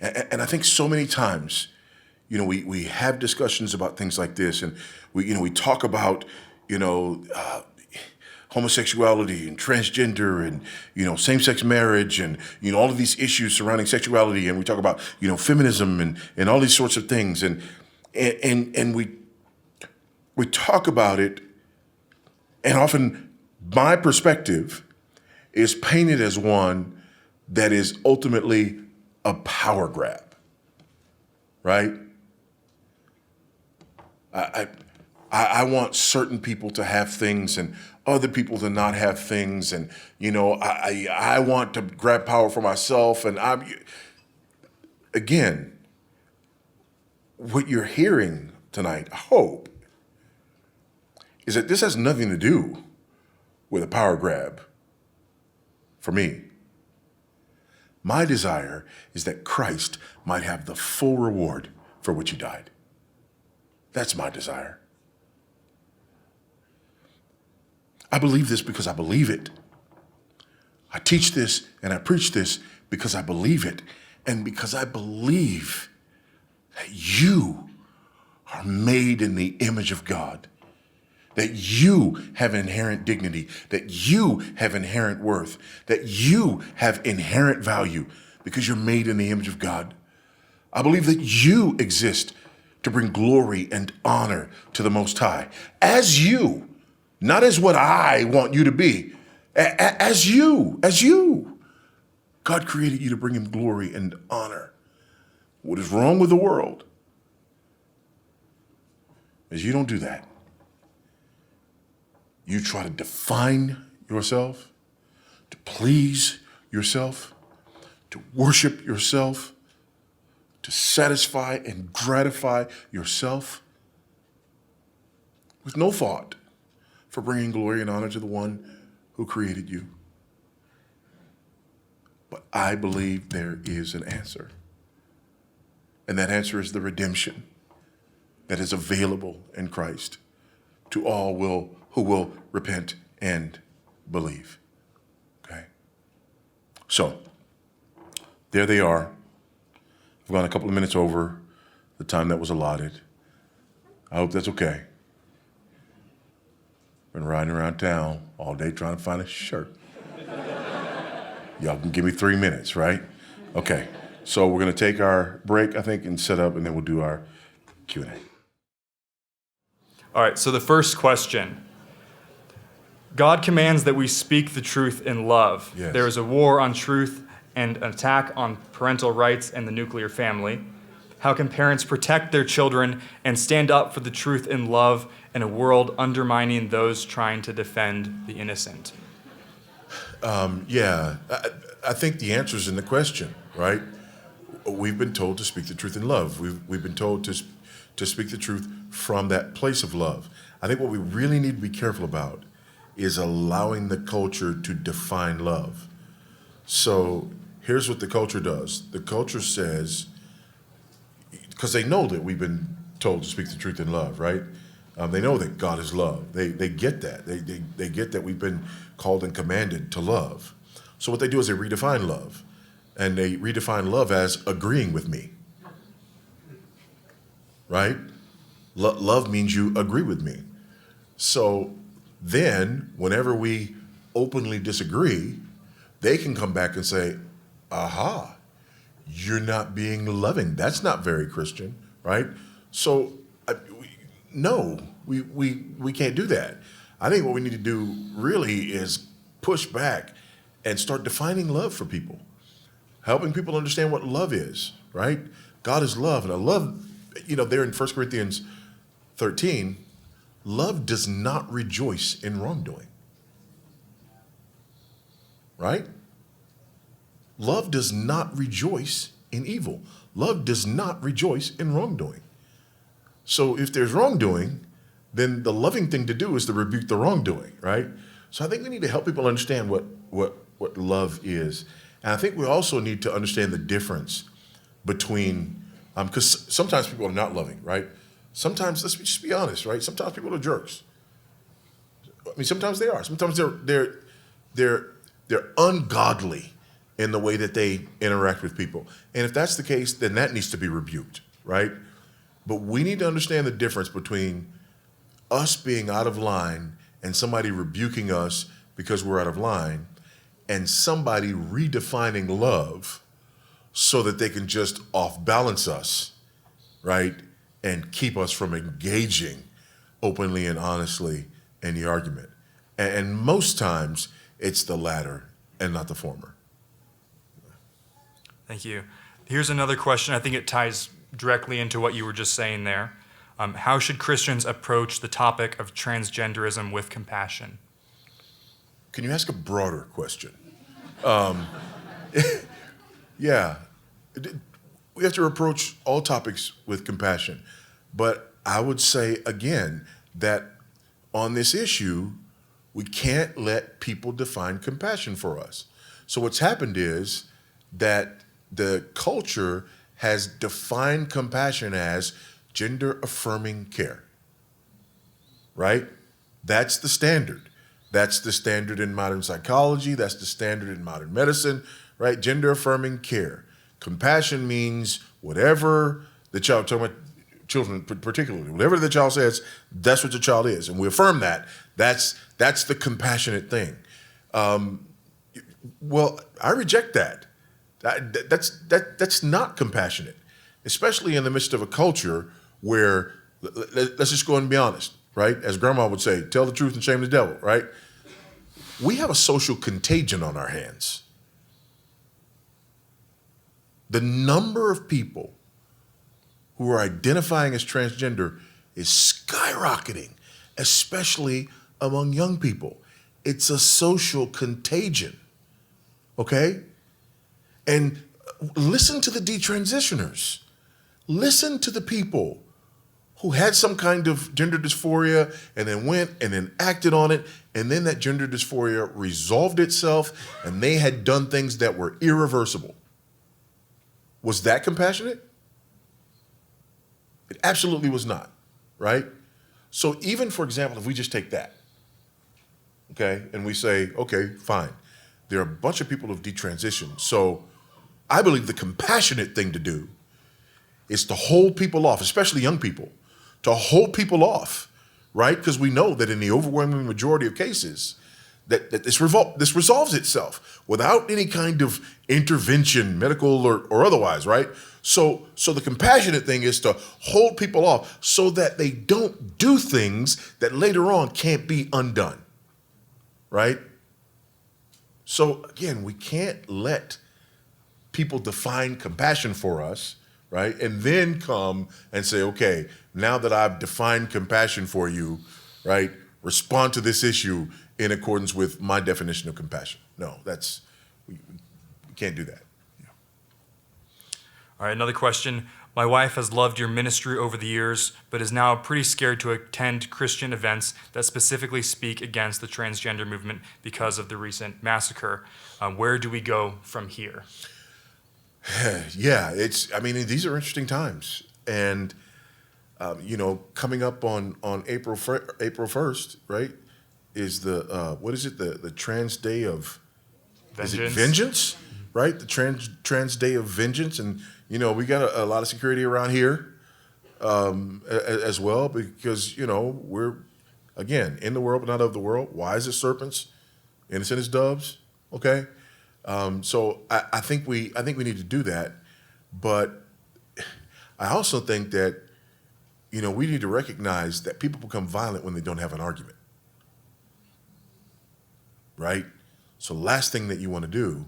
And I think so many times, we have discussions about things like this, and we talk about, homosexuality and transgender and, same-sex marriage and, all of these issues surrounding sexuality. And we talk about, feminism and all these sorts of things. And we talk about it, and often my perspective is painted as one that is ultimately a power grab, right? I want certain people to have things and other people to not have things, and I want to grab power for myself. And again, what you're hearing tonight, I hope, is that this has nothing to do with a power grab for me. My desire is that Christ might have the full reward for which he died. That's my desire. I believe this because I believe it. I teach this and I preach this because I believe it, and because I believe that you are made in the image of God, that you have inherent dignity, that you have inherent worth, that you have inherent value because you're made in the image of God. I believe that you exist to bring glory and honor to the Most High as you. Not as what I want you to be, as you. God created you to bring him glory and honor. What is wrong with the world is you don't do that. You try to define yourself, to please yourself, to worship yourself, to satisfy and gratify yourself with no thought for bringing glory and honor to the one who created you. But I believe there is an answer. And that answer is the redemption that is available in Christ to all who will repent and believe. Okay? So, there they are. I've gone a couple of minutes over the time that was allotted. I hope that's okay. Been riding around town all day trying to find a shirt. Y'all can give me 3 minutes, right? Okay, so we're gonna take our break, I think, and set up, and then we'll do our Q&A. All right, so the first question. God commands that we speak the truth in love. Yes. There is a war on truth and an attack on parental rights and the nuclear family. How can parents protect their children and stand up for the truth in love in a world undermining those trying to defend the innocent? I think the answer is in the question, right? We've been told to speak the truth in love. We've been told to speak the truth from that place of love. I think what we really need to be careful about is allowing the culture to define love. So here's what the culture does. The culture says, because they know that we've been told to speak the truth in love, right? They know that God is love. They get that. They get that we've been called and commanded to love. So what they do is they redefine love. And they redefine love as agreeing with me. Right? Love means you agree with me. So then, whenever we openly disagree, they can come back and say, aha, you're not being loving. That's not very Christian, right? So, no, we can't do that. I think what we need to do really is push back and start defining love for people, helping people understand what love is, right? God is love, and I love, there in 1 Corinthians 13, love does not rejoice in wrongdoing, right? Love does not rejoice in evil. Love does not rejoice in wrongdoing. So if there's wrongdoing, then the loving thing to do is to rebuke the wrongdoing, right? So I think we need to help people understand what love is. And I think we also need to understand the difference between, because sometimes people are not loving, right? Sometimes, let's just be honest, right? Sometimes people are jerks. I mean, sometimes they are. Sometimes they're ungodly in the way that they interact with people. And if that's the case, then that needs to be rebuked, right? But we need to understand the difference between us being out of line and somebody rebuking us because we're out of line, and somebody redefining love so that they can just off-balance us, right? And keep us from engaging openly and honestly in the argument. And most times, it's the latter and not the former. Thank you. Here's another question. I think it ties directly into what you were just saying there. How should Christians approach the topic of transgenderism with compassion? Can you ask a broader question? Yeah, we have to approach all topics with compassion. But I would say, again, that on this issue, we can't let people define compassion for us. So what's happened is that the culture has defined compassion as gender-affirming care, right? That's the standard. That's the standard in modern psychology. That's the standard in modern medicine, right? Gender-affirming care. Compassion means whatever the child, talking about children particularly, whatever the child says, that's what the child is. And we affirm that. That's the compassionate thing. Well, I reject that. That's not compassionate, especially in the midst of a culture where, let's just go and be honest, right? As grandma would say, tell the truth and shame the devil, right? We have a social contagion on our hands. The number of people who are identifying as transgender is skyrocketing, especially among young people. It's a social contagion, okay? And listen to the detransitioners. Listen to the people who had some kind of gender dysphoria and then went and then acted on it, and then that gender dysphoria resolved itself and they had done things that were irreversible. Was that compassionate? It absolutely was not, right? So even, for example, if we just take that, okay, and we say, okay, fine, there are a bunch of people who've detransitioned. So I believe the compassionate thing to do is to hold people off, especially young people, to hold people off, right? Because we know that in the overwhelming majority of cases, that this resolves itself without any kind of intervention, medical or otherwise, right? So the compassionate thing is to hold people off so that they don't do things that later on can't be undone, right? So again, we can't let people define compassion for us, right? And then come and say, okay, now that I've defined compassion for you, right, respond to this issue in accordance with my definition of compassion. No, we can't do that. Yeah. All right, another question. My wife has loved your ministry over the years, but is now pretty scared to attend Christian events that specifically speak against the transgender movement because of the recent massacre. Where do we go from here? Yeah, these are interesting times. And, coming up on April 1st, right, is the Trans Day of Vengeance. Is it vengeance, right? The Trans Day of Vengeance. And, we got a lot of security around here as well because, we're, again, in the world but not of the world. Wise as serpents, innocent as doves, okay? So I think we need to do that, but I also think that, we need to recognize that people become violent when they don't have an argument, right? So the last thing that you want to do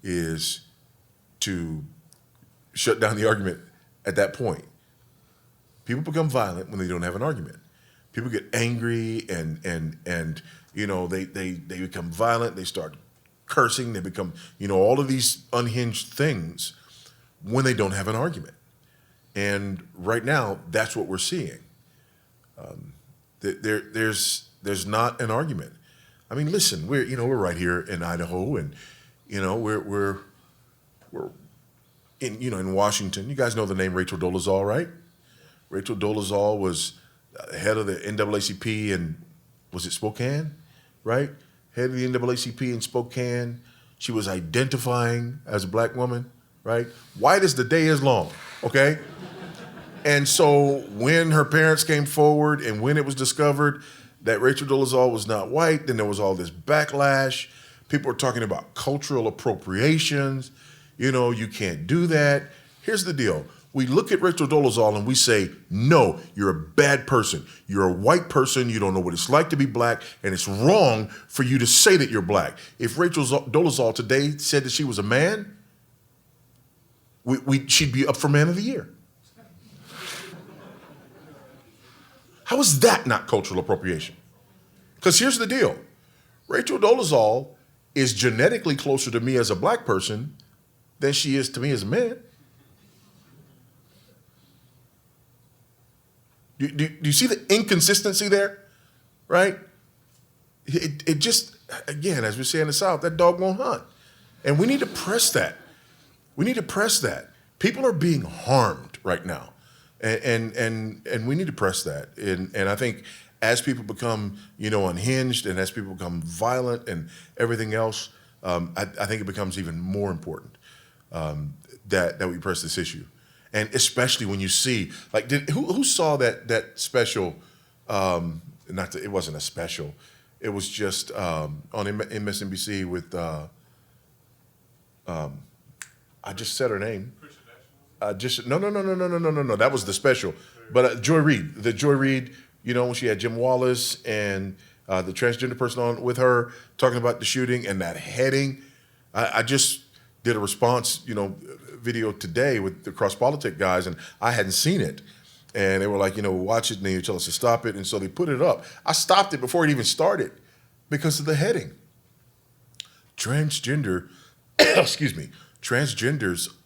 is to shut down the argument at that point. People become violent when they don't have an argument. People get angry and they become violent. They start cursing. They become, all of these unhinged things when they don't have an argument. And right now, that's what we're seeing. There's not an argument. I mean, listen, we're right here in Idaho, and we're in Washington. You guys know the name Rachel Dolezal, right? Rachel Dolezal was head of the NAACP in, was it Spokane, right? Head of the NAACP in Spokane. She was identifying as a black woman, right? White as the day is long, okay? And so when her parents came forward and when it was discovered that Rachel Dolezal was not white, then there was all this backlash. People were talking about cultural appropriations. You know, you can't do that. Here's the deal. We look at Rachel Dolezal and we say, no, you're a bad person. You're a white person. You don't know what it's like to be black, and it's wrong for you to say that you're black. If Rachel Dolezal today said that she was a man, she'd be up for Man of the Year. How is that not cultural appropriation? Because here's the deal. Rachel Dolezal is genetically closer to me as a black person than she is to me as a man. Do you see the inconsistency there? Right? It just, again, as we say in the South, that dog won't hunt. And we need to press that. We need to press that. People are being harmed right now. And we need to press that. And I think as people become, unhinged, and as people become violent and everything else, I think it becomes even more important that we press this issue. And especially when you see, like, who saw that special? It wasn't a special. It was just on MSNBC with, I just said her name. No. That was the special. But Joy Reid, when she had Jim Wallace and the transgender person on with her talking about the shooting and that heading. I just did a response, video today with the Cross Politic guys, and I hadn't seen it. And they were like, watch it, and then you tell us to stop it. And so they put it up. I stopped it before it even started because of the heading. Transgenders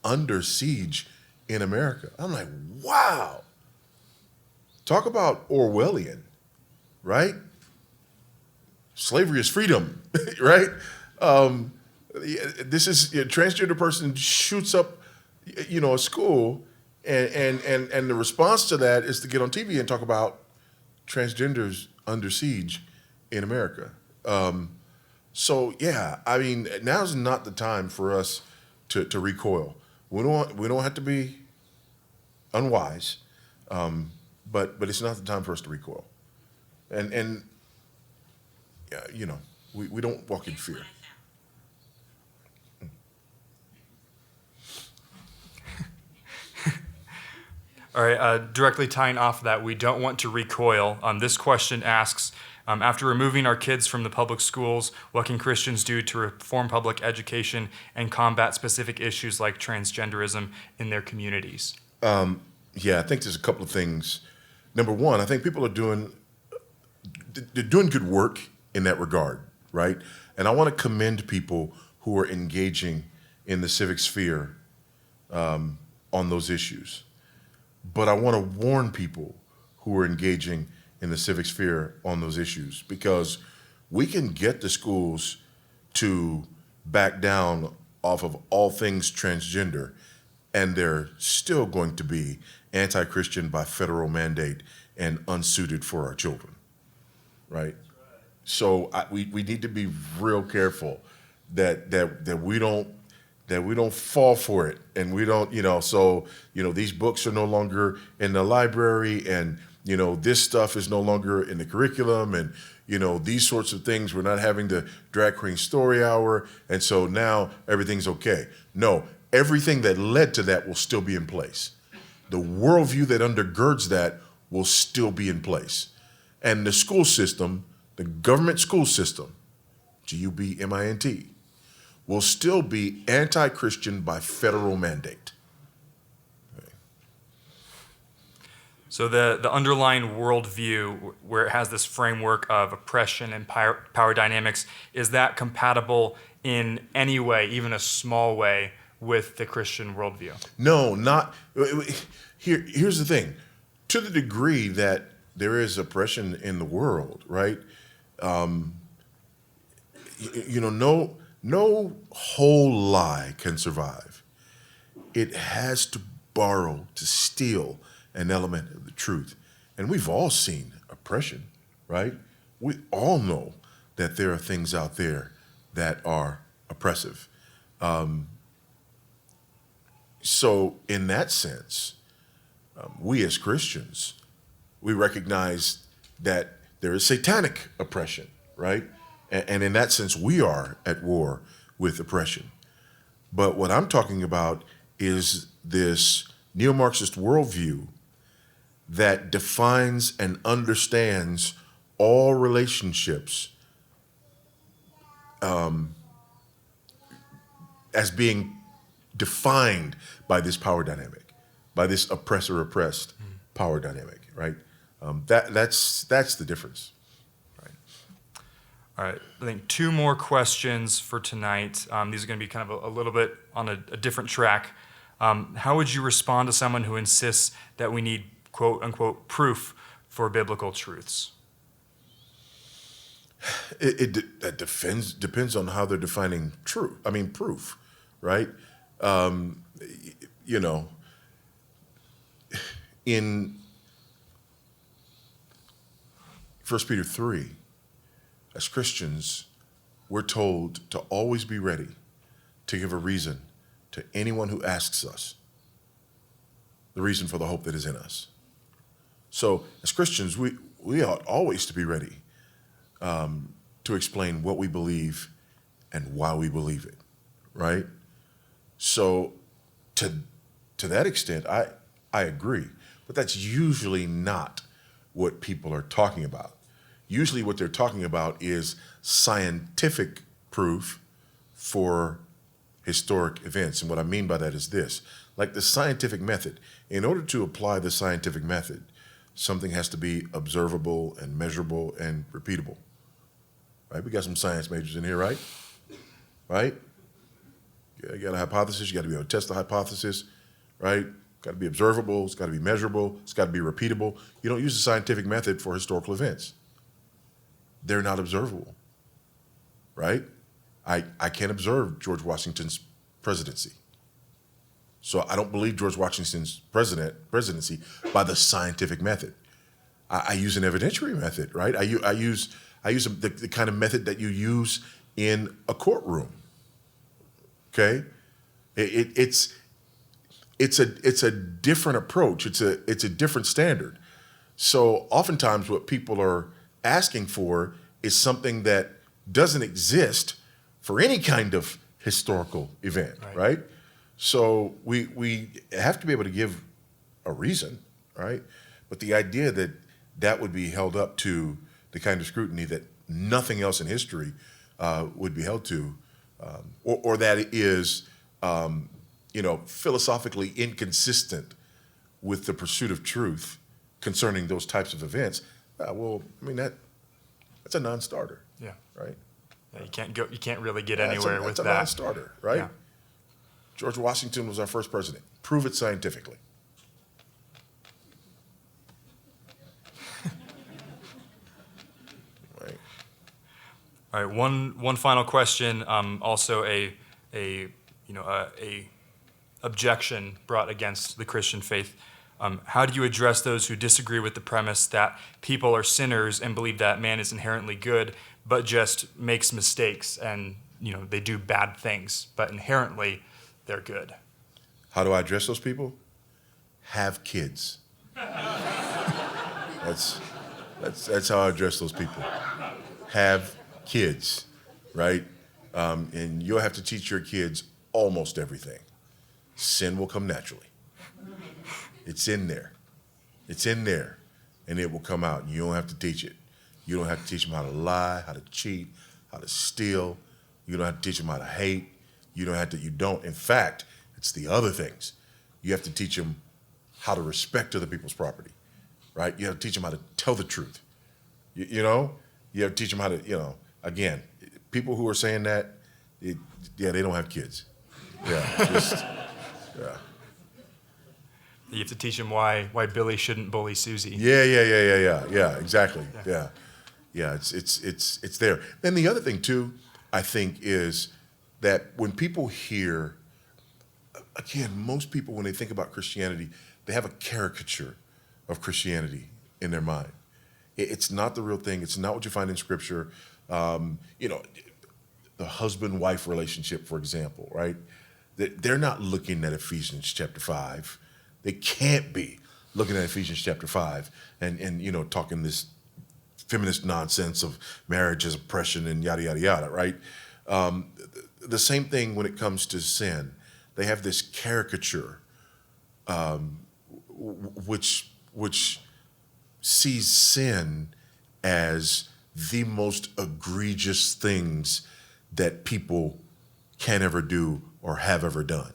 under siege in America. I'm like, wow. Talk about Orwellian, right? Slavery is freedom, right? This is a transgender person shoots up, a school, and the response to that is to get on TV and talk about transgenders under siege in America. So yeah, I mean, now's not the time for us to recoil. We don't have to be unwise, but it's not the time for us to recoil. And we don't walk in fear. All right, directly tying off that, we don't want to recoil. This question asks, after removing our kids from the public schools, what can Christians do to reform public education and combat specific issues like transgenderism in their communities? I think there's a couple of things. Number one, I think people are doing good work in that regard, right? And I want to commend people who are engaging in the civic sphere on those issues. But I want to warn people who are engaging in the civic sphere on those issues, because we can get the schools to back down off of all things transgender, and they're still going to be anti-Christian by federal mandate and unsuited for our children, right? So we need to be real careful that we don't fall for it, and we don't, these books are no longer in the library, and, this stuff is no longer in the curriculum, and, these sorts of things. We're not having the drag queen story hour, and so now everything's okay. No, everything that led to that will still be in place. The worldview that undergirds that will still be in place. And the school system, the government school system, GUBMINT, will still be anti-Christian by federal mandate. Okay. So the underlying worldview, where it has this framework of oppression and power dynamics, is that compatible in any way, even a small way, with the Christian worldview? No, not. Here's the thing. To the degree that there is oppression in the world, right? No whole lie can survive. It has to borrow, to steal an element of the truth. And we've all seen oppression, right? We all know that there are things out there that are oppressive. So in that sense, we as Christians, we recognize that there is satanic oppression, right? And in that sense, we are at war with oppression. But what I'm talking about is this neo-Marxist worldview that defines and understands all relationships as being defined by this power dynamic, by this oppressor-oppressed power dynamic, right? That's the difference. All right, I think two more questions for tonight. These are going to be kind of a little bit on a different track. How would you respond to someone who insists that we need quote unquote proof for biblical truths? That depends on how they're defining proof, right? In 1 Peter 3, as Christians, we're told to always be ready to give a reason to anyone who asks us the reason for the hope that is in us. So as Christians, we ought always to be ready to explain what we believe and why we believe it, right? So to that extent, I agree, but that's usually not what people are talking about. Usually what they're talking about is scientific proof for historic events. And what I mean by that is this, like the scientific method. In order to apply the scientific method, something has to be observable and measurable and repeatable, right? We got some science majors in here, right? Right? You got a hypothesis, you got to be able to test the hypothesis, right? Got to be observable, it's got to be measurable, it's got to be repeatable. You don't use the scientific method for historical events. They're not observable, right? I can't observe George Washington's presidency. So I don't believe George Washington's presidency by the scientific method. I use an evidentiary method, right? I use the kind of method that you use in a courtroom. Okay, it's a different approach. It's a different standard. So oftentimes, what people are asking for is something that doesn't exist for any kind of historical event, right? So we have to be able to give a reason, right? But the idea that would be held up to the kind of scrutiny that nothing else in history would be held to, or that it is, philosophically inconsistent with the pursuit of truth concerning those types of events. That's a non-starter. Yeah. Right. Yeah, you can't really get anywhere with that. That's a non-starter, right? Yeah. George Washington was our first president. Prove it scientifically. Right. All right. One final question. Also a objection brought against the Christian faith. How do you address those who disagree with the premise that people are sinners and believe that man is inherently good, but just makes mistakes and they do bad things, but inherently they're good? How do I address those people? Have kids. That's how I address those people. Have kids, right? And you'll have to teach your kids almost everything. Sin will come naturally. It's in there. It's in there, and it will come out. You don't have to teach it. You don't have to teach them how to lie, how to cheat, how to steal. You don't have to teach them how to hate. You don't. In fact, it's the other things. You have to teach them how to respect other people's property, right? You have to teach them how to tell the truth. You have to teach them how to, again, people who are saying that, they don't have kids. Yeah. You have to teach them why Billy shouldn't bully Susie. Yeah, exactly. Yeah. It's there. Then the other thing too, I think, is that when people hear, again, most people, when they think about Christianity, they have a caricature of Christianity in their mind. It's not the real thing. It's not what you find in Scripture. the husband-wife relationship, for example, right? They're not looking at Ephesians chapter 5. They can't be looking at Ephesians chapter 5 and you know, talking this feminist nonsense of marriage as oppression and yada, yada, yada, right? The same thing when it comes to sin. They have this caricature which sees sin as the most egregious things that people can ever do or have ever done,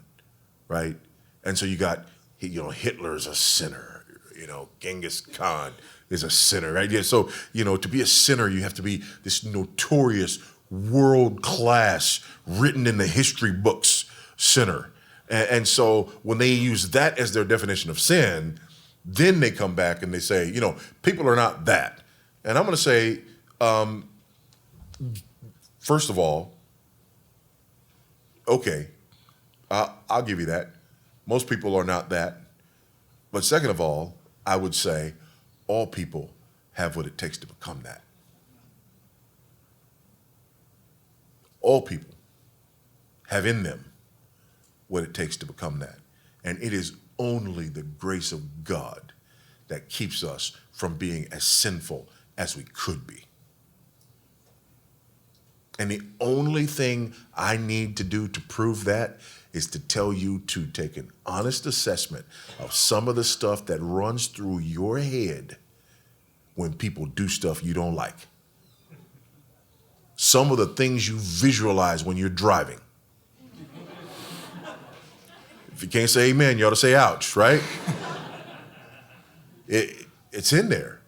right? And so you got, you know, Hitler's a sinner, you know, Genghis Khan is a sinner, right? Yeah, so, you know, to be a sinner, you have to be this notorious, world-class, written in the history books sinner. And so when they use that as their definition of sin, then they come back and they say, you know, people are not that. And I'm going to say, first of all, okay, I'll give you that. Most people are not that. But second of all, I would say all people have what it takes to become that. All people have in them what it takes to become that. And it is only the grace of God that keeps us from being as sinful as we could be. And the only thing I need to do to prove that is to tell you to take an honest assessment of some of the stuff that runs through your head when people do stuff you don't like. Some of the things you visualize when you're driving. If you can't say amen, you ought to say ouch, right? It's in there.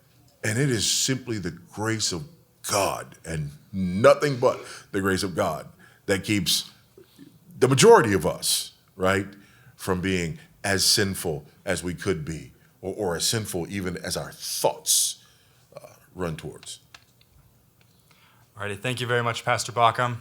And it is simply the grace of God and nothing but the grace of God that keeps the majority of us, right, from being as sinful as we could be, or as sinful even as our thoughts run towards. All righty, thank you very much, Pastor Baucham.